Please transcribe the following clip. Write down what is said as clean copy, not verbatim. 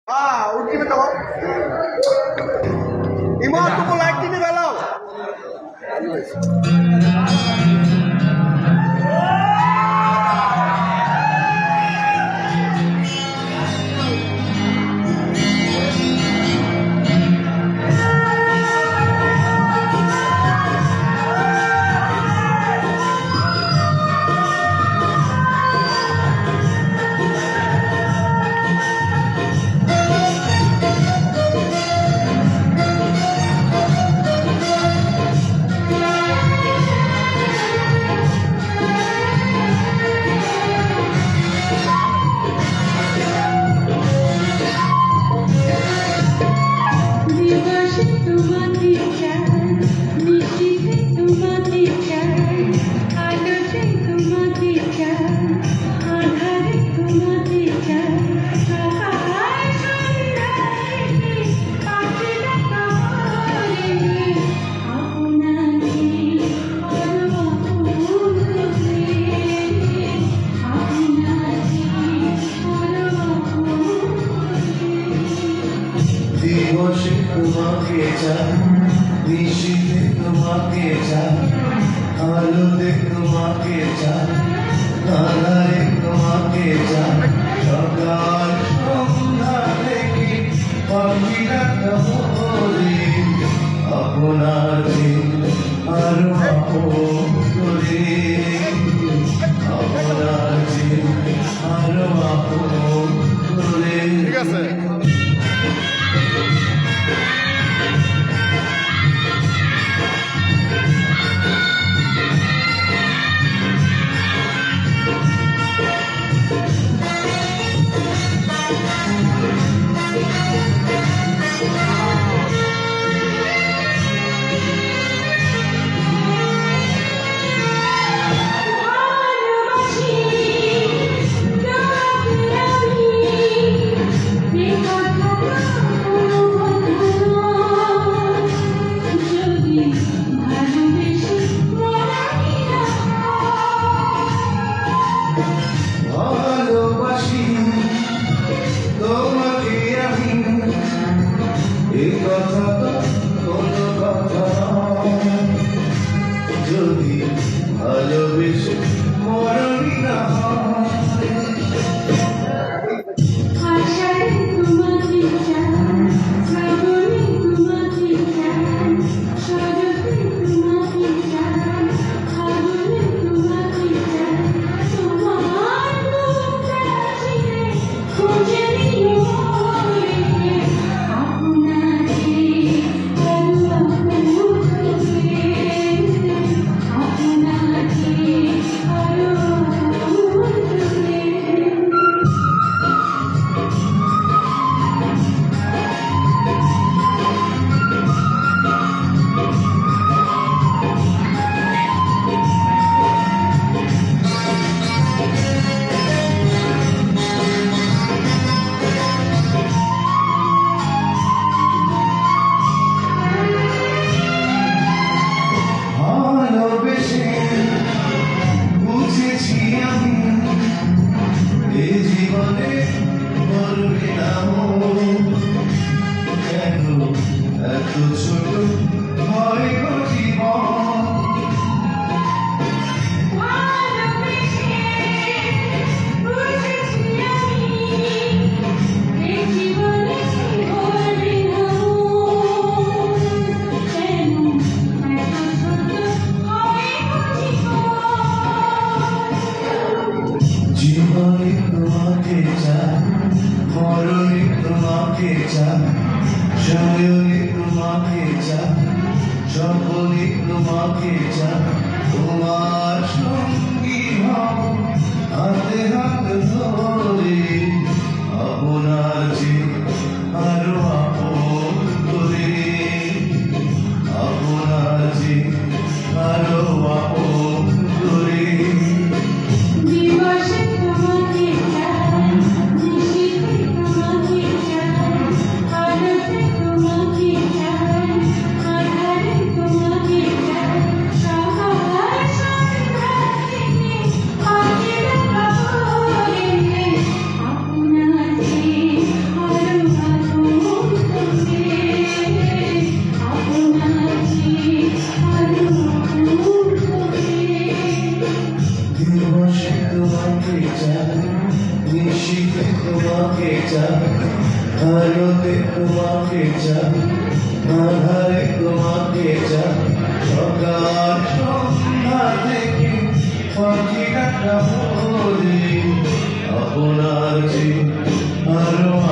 ultimate ako. Imo ako po like ini balaw. তোমাকে চাই, নিশীথে তোমাকে চাই, আলোতে তোমাকে চাই, আধারে তোমাকে চাই, সকাল সন্ধ্যা থেকে পাখিরা বলে আপনার আরো আপন করে, আপনার আরো আপন করে। ঠিক আছে। ভালোবাসি তোমাকে আমি, এই কথা কোনো কথা নয়, যদি ভালোবেসে মরণই না ছোট হয় জীবন, জীবনে তোমাকে চাই, মরণে তোমাকে চাই, শয়নে তোমাকে চাই, সকলে তোমাকে চাই, তোমার সঙ্গী হব হাতে হাত ধরে, আপনার আরো আপন করে, আপনার আরো আপন করে। চাই আলোতে তোমাকে চাই আধারে তোমাকে চাই সকাল সন্ধ্যা থেকে পাখি ডাকা বলি আপনার যে আরো